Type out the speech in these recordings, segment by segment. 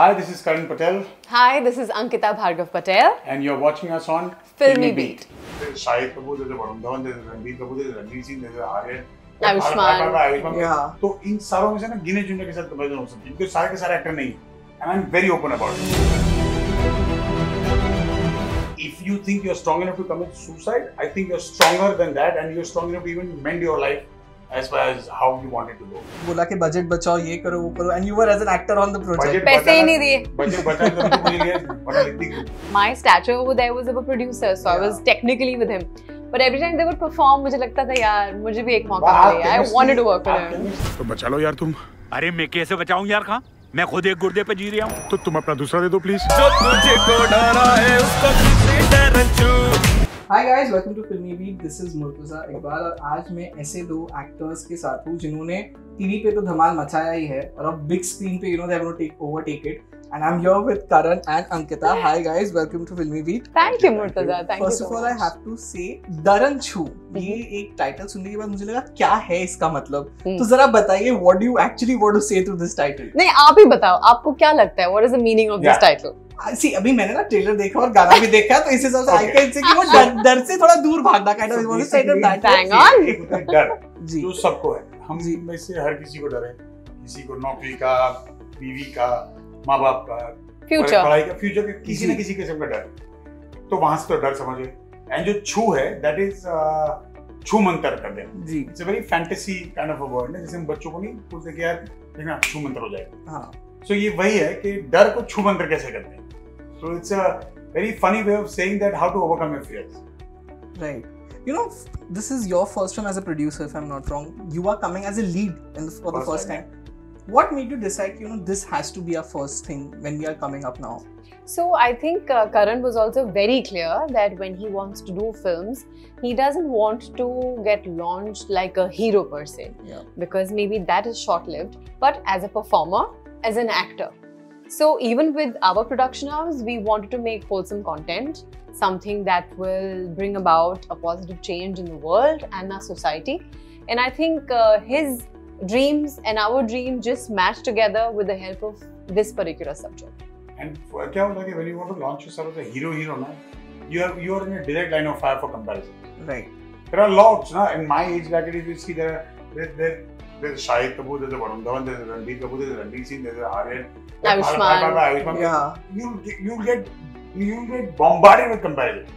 Hi, this is Karan Patel. Hi, this is Ankita Bhargava Patel. And you're watching us on FilmiBeat. There's Shahid Kapoor, there's Varun Dhawan, there's Ranbir Kapoor, there's Ranveer Singh, there's Aryan. Ayushmann. Yeah. तो इन सारों में से ना गिने चुने के साथ comparison हो सकती है क्योंकि सारे के सारे एक्टर नहीं हैं. And I'm very open about it. If you think you're strong enough to commit suicide, I think you're stronger than that, and you're strong enough to even mend your life as far as how you want it to go. बोला कि budget बचाओ, ये करो वो करो, and you were as an actor on the project. पैसे ही नहीं दिए. बजट बचाने तो मुझे लिया बना लिखती. My stature over there was of a producer, so I was technically with him. But every time they would perform, मुझे लगता था यार मुझे भी एक मौका मिले. I wanted to work with him. तो बचा लो यार तुम. अरे मैं कैसे बचाऊं यार कहाँ? मैं खुद एक गुर्दे पे जी रहा हूँ. तो तुम अपना दूसरा दे दो प्लीज. जो तुझे को डरा है उसको किसी डरन चू. Hi guys, welcome to FilmiBeat. This is Murtuza Iqbal और आज मैं ऐसे दो एक्टर्स के साथ हूँ जिन्होंने टीवी पे तो धमाल मचाया ही है और अब बिग स्क्रीन पे they are going to overtake it. And I'm here with Karan and Ankita. Hi guys, welcome to FilmiBeat. Thank you Murtuza. Thank you. First of all, I have to say Darran Choo. ये एक title सुनने के बाद मुझे लगा क्या है इसका मतलब. तो जरा बताइए what do you actually want to say through this title? नहीं आप ही बताओ आपको क्या लगता है? What is the meaning of this title? See, अभी मैंने ना ट्रेलर देखा और गाना भी देखा तो इस हिसाब से I can say कि वो डर से थोड़ा दूर भागना kind of was said that. Hang on. डर जो सबको है. हम में से हर किसी को डर है. किसी को नौकरी का, बीवी का, माँ बाप का, पढ़ाई का, फ्यूचर के किसी न किसी किस्म का डर. तो वहां से तो डर समझे. एंड जो छू है that is छू मंत्र कर देना. जी. It's a very fantasy kind of a word है. जैसे हम बच्चों को नहीं बोलते कि यार देखना छू मंत्र हो जाएगा. हाँ. So ये वही है कि डर को छू मंत्र कैसे करते हैं. So it's a very funny way of saying that how to overcome your fears. Right. You know, this is your first film as a producer, if I'm not wrong. You are coming as a lead for the first time. What made you decide, this has to be our first thing when we are coming up now? So I think Karan was also very clear that when he wants to do films, he doesn't want to get launched like a hero per se. Yeah. Because maybe that is short-lived. But as a performer, as an actor. So even with our production house, we wanted to make wholesome content, something that will bring about a positive change in the world and our society. And I think his dreams and our dream just matched together with the help of this particular subject. And what happens when you want to launch yourself as a hero, you are in a direct line of fire for comparison. Right. There are lots. In my age bracket, if you see there's Shahid Kapoor, there's Varun Dhawan, there's Ranbir Kapoor, there's Ranveer Singh, there's Aryan. Ayushmann. Yeah. You'll get bombarded with comparison.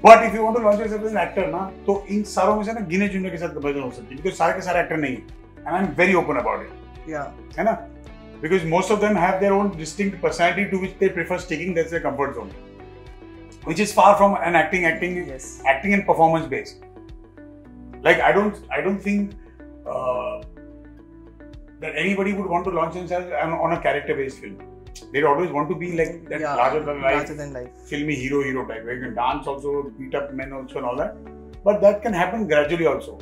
But if you want to launch yourself as an actor, तो इन सारों में से ना गिने चुने के साथ comparison हो सकती है क्योंकि सारे के सारे एक्टर नहीं हैं. And I'm very open about it. Yeah. है ना? Because most of them have their own distinct personality to which they prefer sticking. That's their comfort zone, which is far from an acting and performance based. Like I don't think that anybody would want to launch themselves on a character-based film. They'd always want to be like that larger than life filmy hero type, where you can dance also, beat up men also and all that. But that can happen gradually also.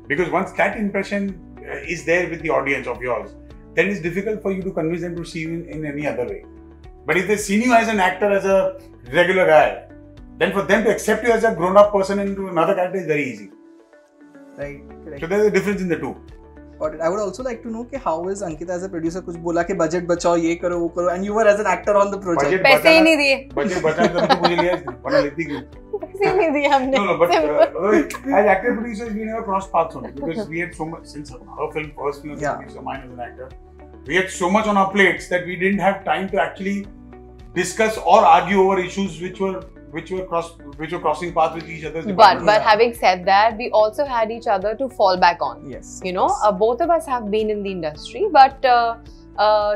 Because once that impression is there with the audience of yours, then it's difficult for you to convince them to see you in any other way. But if they've seen you as an actor, as a regular guy, then for them to accept you as a grown-up person into another character is very easy. Right. Correct. So there's a difference in the two. Got it. I would also like to know कि how is Ankita as a producer कुछ बोला कि budget बचाओ ये करो वो करो and you were as an actor on the project. पैसे ही नहीं दिए. बजट बचाने तो मुझे लिया बना लेती क्यों? पैसे ही नहीं दिए हमने. No, but as actor producers we never crossed paths on it because we had so much since our first film so mine as an actor, we had so much on our plates that we didn't have time to actually discuss or argue over issues which were crossing paths with each other's departments. But having said that, we also had each other to fall back on. Yes. Both of us have been in the industry, but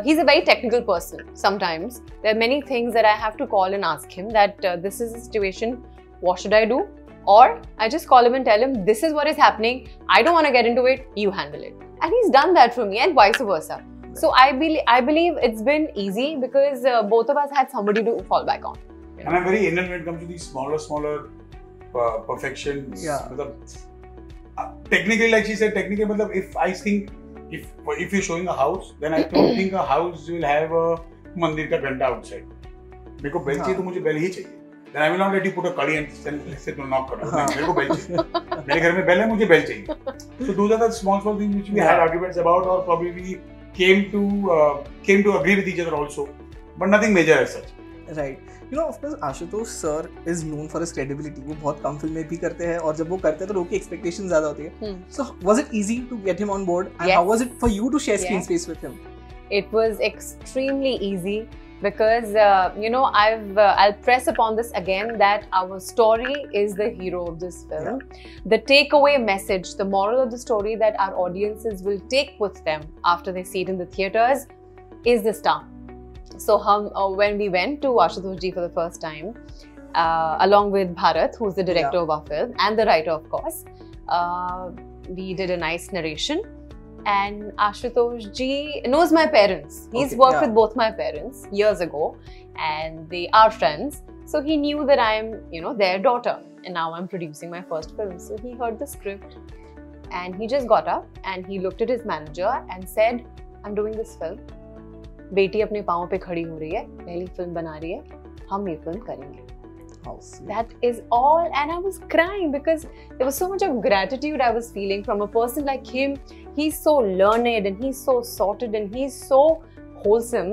he's a very technical person. Sometimes there are many things that I have to call and ask him that this is a situation, what should I do? Or I just call him and tell him this is what is happening. I don't want to get into it. You handle it. And he's done that for me and vice versa. So I believe it's been easy because both of us had somebody to fall back on. And I'm very Indian when it comes to these smaller perfections. Yeah. Technically, like she said, if I think if you're showing a house, then I don't think a house will have a mandir ka ghanta outside. मेरे को bell चाहिए तो मुझे bell ही चाहिए. Then I will not let you put a curry and say to knock करो. मेरे को bell चाहिए. मेरे घर में bell है मुझे bell चाहिए. So those are the small things which we had arguments about or probably we came to agree with each other also, but nothing major as such. Right. You know, of course, Ashutosh sir is known for his credibility. वो बहुत कम फिल्में भी करते हैं और जब वो करते हैं तो लोगों की expectations ज़्यादा होती है. So was it easy to get him on board? And how was it for you to share screen space with him? It was extremely easy because you know, I'll press upon this again that our story is the hero of this film. The takeaway message, the moral of the story that our audiences will take with them after they see it in the theaters is the star. So when we went to Ashutosh ji for the first time, along with Bharat, who's the director of our film and the writer, of course, we did a nice narration. And Ashutosh ji knows my parents. He's worked with both my parents years ago, and they are friends. So he knew that I'm, you know, their daughter, and now I'm producing my first film. So he heard the script, and he just got up and he looked at his manager and said, "I'm doing this film. बेटी अपने पाँव पे खड़ी हो रही है, पहली film बना रही है, हम ये फिल्म करेंगे." That is all, and I was crying because there was so much of gratitude I was feeling from a person like him. He's so learned and he's so sorted and he's so wholesome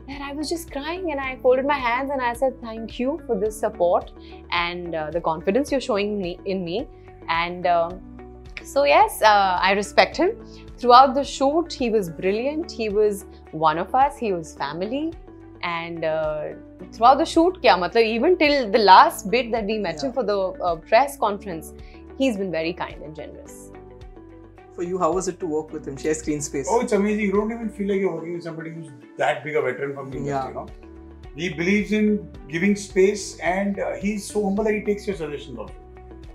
that I was just crying, and I folded my hands and I said, "Thank you for this support and the confidence you're showing in me." And so yes, I respect him. Throughout the shoot, he was brilliant. He was one of us. He was family. And throughout the shoot, even till the last bit that we met him for the press conference, he's been very kind and generous. For you, how was it to work with him? Share screen space. Oh, it's amazing. You don't even feel like you're working with somebody who's that big a veteran from the industry, you know. He believes in giving space, and he's so humble that he takes your suggestions also.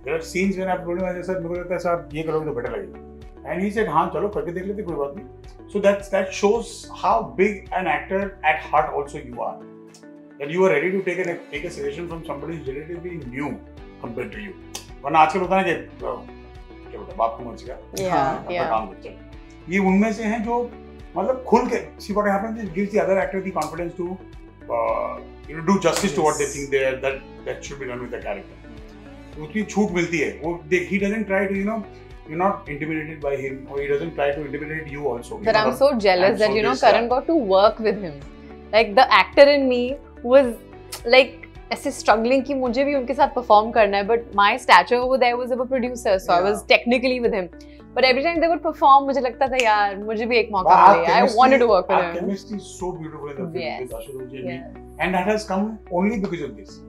There are scenes when I've told him, I said, "मेरे को लगता है साहब ये करोगे तो better लगेगा." And he said, "हाँ चलो करके देख लेते कोई बात नहीं." So that shows how big an actor at heart also you are. That you are ready to take a suggestion from somebody who's relatively new compared to you. वरना आजकल होता है कि क्या बोलते हैं बाप को मत सिखा, अपना काम कर चल. ये उनमें से हैं जो मतलब खुल के see what happens is gives the other actor the confidence to you know, do justice to what they think that should be done with the character. उसकी छूट मिलती है. वो he doesn't try to, you know, you're not intimidated by him, or he doesn't try to intimidate you also. But I'm so jealous that, you know, Karan got to work with him. Like the actor in me was like ऐसे struggling कि मुझे भी उनके साथ perform करना है, but my stature over there was of a producer, so I was technically with him. But every time they would perform, मुझे लगता था यार मुझे भी एक मौका मिले. I wanted to work with him. Chemistry is so beautiful in the film with Ashutosh ji, and that has come only because of this.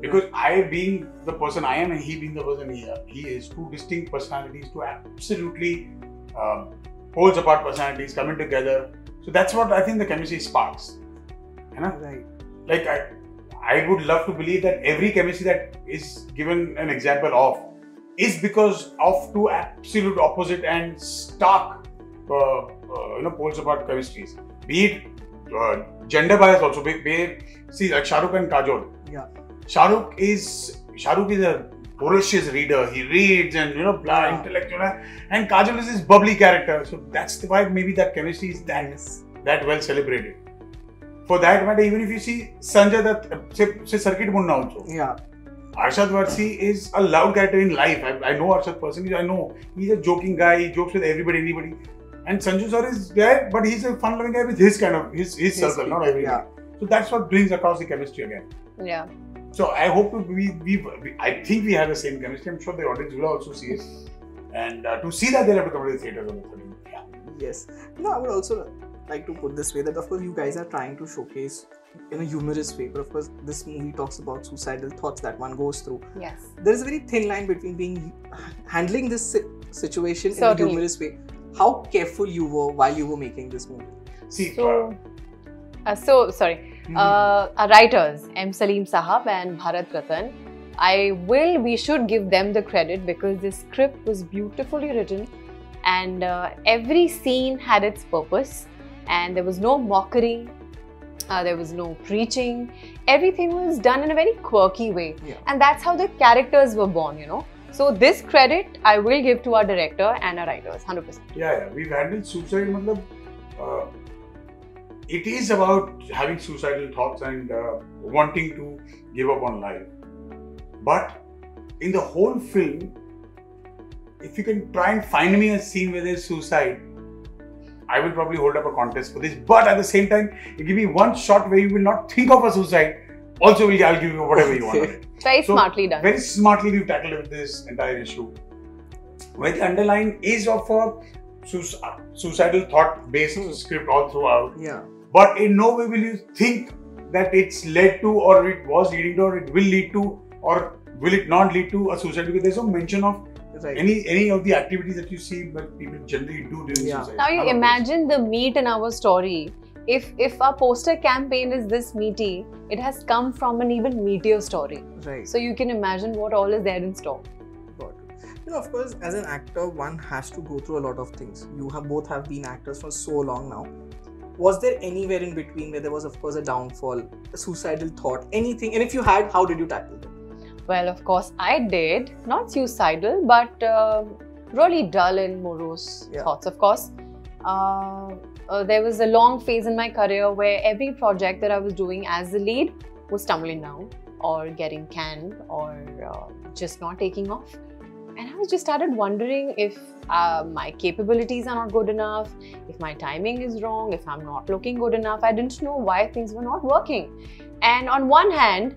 Because I being the person I am and he being the person he is, two distinct personalities, two absolutely poles apart personalities coming together. So that's what I think the chemistry sparks. You know? Right. Like I would love to believe that every chemistry that is given an example of is because of two absolute opposite and stark you know, poles apart chemistries. Be it gender bias also. See, like Shah Rukh and Kajol. Yeah. Shah Rukh is a voracious reader. He reads and, you know, intellectual. And Kajol is his bubbly character. So that's why maybe that chemistry is that well celebrated. For that matter, even if you see Sanjay Dutt, say Circuit Munna also. Yeah. Arshad Varsi is a loud character in life. I know Arshad personally. I know he's a joking guy. He jokes with anybody. And Sanju sir is there, but he's a fun-loving guy with his kind of his circle, not everybody. Yeah. So that's what brings across the chemistry again. Yeah. So I hope I think we have the same chemistry. I'm sure the audience will also see it, and to see that they'll have to come to the theaters on the 13th. Yeah. Yes. No, I would also like to put this way that of course you guys are trying to showcase in a humorous way, but of course this movie talks about suicidal thoughts that one goes through. Yes. There is a very thin line between handling this situation in a humorous way. How careful you were while you were making this movie? See, sorry. Our writers, M. Salim Sahab and Bharat Ratan, we should give them the credit because this script was beautifully written and every scene had its purpose and there was no mockery, there was no preaching. Everything was done in a very quirky way, and that's how the characters were born, you know. So this credit I will give to our director and our writers, 100%. Yeah. We've handled suicide. It is about having suicidal thoughts and wanting to give up on life. But in the whole film, if you can try and find me a scene where there's suicide, I will probably hold up a contest for this. But at the same time, you give me one shot where you will not think of a suicide. Also, I'll give you whatever you want on it. Very smartly done. Very smartly we've tackled with this entire issue. Where the underlying is of a suicidal thought-based script all throughout. Yeah. But in no way will you think that it's led to, or it was leading to, or it will lead to, or will it not lead to a suicide? Because there's no mention of any of the activities that you see that people generally do during suicide. Now you imagine the meat in our story. If our poster campaign is this meaty, it has come from an even meatier story. Right. So you can imagine what all is there in store. You know, of course, as an actor, one has to go through a lot of things. You both have been actors for so long now. Was there anywhere in between where there was, of course, a downfall, a suicidal thought, anything? And if you had, how did you tackle it? Well, of course, I did. Not suicidal, but really dull and morose thoughts, of course. There was a long phase in my career where every project that I was doing as the lead was tumbling down or getting canned or just not taking off. And I just started wondering if my capabilities are not good enough, if my timing is wrong, if I'm not looking good enough. I didn't know why things were not working. And on one hand,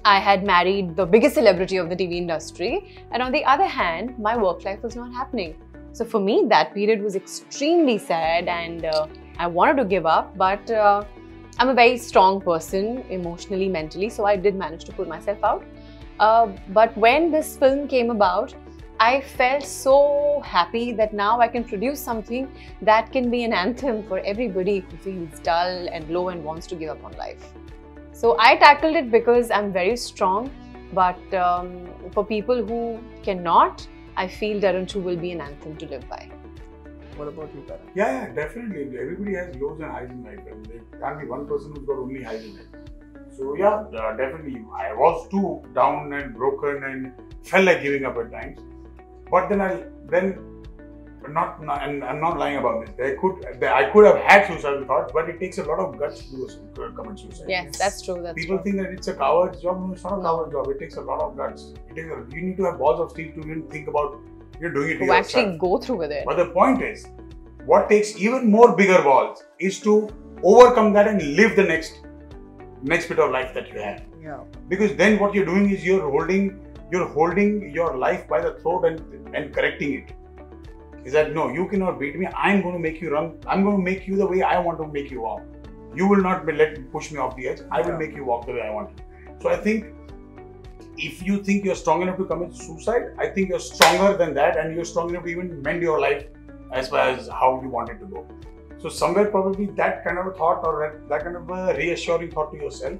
I had married the biggest celebrity of the TV industry. And on the other hand, my work life was not happening. So for me, that period was extremely sad and I wanted to give up. But I'm a very strong person, emotionally, mentally. So I did manage to pull myself out. But when this film came about, I felt so happy that now I can produce something that can be an anthem for everybody who feels dull and low and wants to give up on life. So I tackled it because I'm very strong, but for people who cannot, I feel Darran Choo will be an anthem to live by. What about you, Karan? Yeah, definitely. Everybody has lows and highs in life. And there can't be one person who's got only highs in life. So yeah, definitely. I was too down and broken and felt like giving up at times. But then I'm not lying about this. I could have had suicidal thoughts, but it takes a lot of guts to commit suicide. Yes, that's true. People think that it's a coward's job. No, it's not a coward's job. It takes a lot of guts. You need to have balls of steel to even think about you're doing it to yourself. Actually go through with it. But the point is, what takes even more bigger balls is to overcome that and live the next bit of life that you have. Yeah. Because then what you're doing is you're holding your life by the throat and correcting it. Is that no, you cannot beat me. I'm going to make you run. I'm going to make you the way I want to make you walk. You will not push me off the edge. I will make you walk the way I want to. So I think if you think you're strong enough to commit suicide, I think you're stronger than that, and you're strong enough to even mend your life as far as how you want it to go. So somewhere probably that kind of a thought or that kind of a reassuring thought to yourself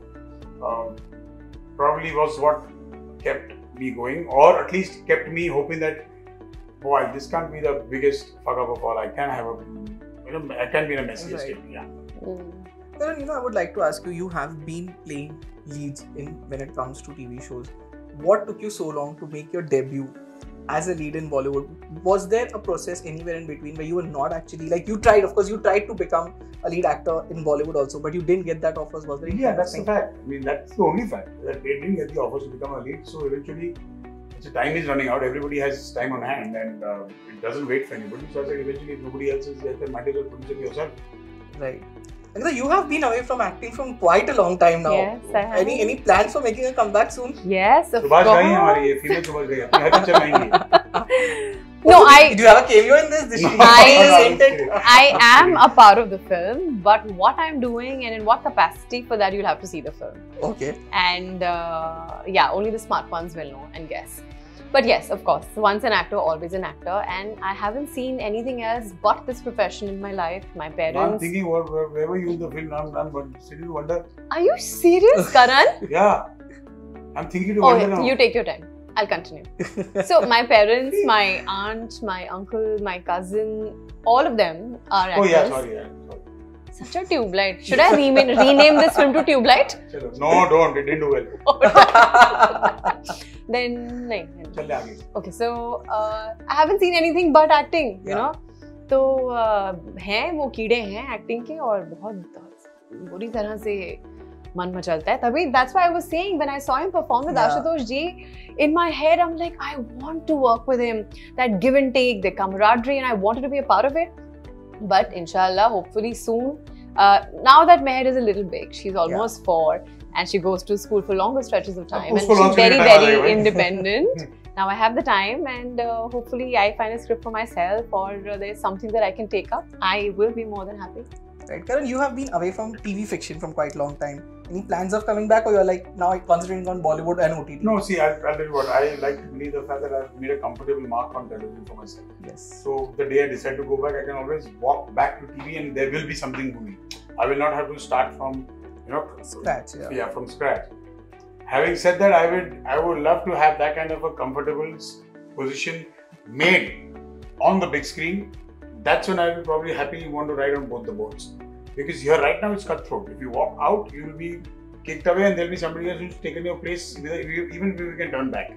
probably was what kept me going, or at least kept me hoping that, boy, this can't be the biggest fuck up of all. I can I can be in a messy state. Yeah. Karan, I would like to ask you. You have been playing leads when it comes to TV shows. What took you so long to make your debut as a lead in Bollywood? Was there a process anywhere in between where you were not actually, like you tried to become a lead actor in Bollywood also, but you didn't get that offers? Was there? Yeah, that's the fact. I mean, that's the only fact, that they didn't get the offers to become a lead. So eventually, time is running out. Everybody has time on hand, and it doesn't wait for anybody. So I said, eventually, if nobody else is there, then might as well produce it yourself. Right. Ankita, you have been away from acting from quite a long time now. Yes, I have. Any plans for making a comeback soon? Yes, of course. No, do you have a cameo in this? I am a part of the film, but what I'm doing and in what capacity, for that you'll have to see the film. Okay. And yeah, only the smart ones will know and guess. But yes, of course, once an actor, always an actor, and I haven't seen anything else but this profession in my life. My parents. I'm thinking, where were you in the film? I'm sitting to wonder. Are you serious, Karan? Yeah. I'm thinking to wonder now. You take your time. I'll continue. So my parents, my aunt, my uncle, my cousin, all of them are actors. Oh yeah, sorry. Such a tube light. Should I rename this film to Tube Light? No, don't. It didn't do well. Then, no. Okay, so I haven't seen anything but acting, you know. तो हैं वो कीड़े हैं acting के और बहुत बुरी तरह से मन मचलता है. तभी that's why I was saying when I saw him perform with Ashutosh ji, in my head I'm like, I want to work with him. That give and take, the camaraderie, and I wanted to be a part of it. But inshallah, hopefully soon. Now that Meher is a little big, she's almost 4 and she goes to school for longer stretches of time and she's very, very independent. Now I have the time and hopefully I find a script for myself or there's something that I can take up. I will be more than happy. Right, Karan, you have been away from TV fiction from quite a long time. Any plans of coming back, or you're like now concentrating on Bollywood and OTT? No, see, I'll tell you what, I like to believe the fact that I've made a comfortable mark on television for myself. Yes. So the day I decide to go back, I can always walk back to TV and there will be something for me. I will not have to start from, scratch. Yeah, from scratch. Having said that, I would love to have that kind of a comfortable position made on the big screen. That's when I will probably happily want to ride on both the boats. Because here right now it's cutthroat. If you walk out, you will be kicked away and there will be somebody else who's taken your place, even if you can turn back.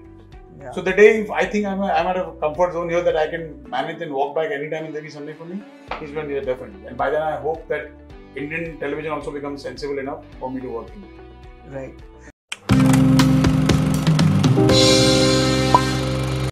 Yeah. So the day if I think I'm at a comfort zone here that I can manage and walk back anytime and there is something for me, is when we are definitely. And by then I hope that Indian television also becomes sensible enough for me to work in. Right.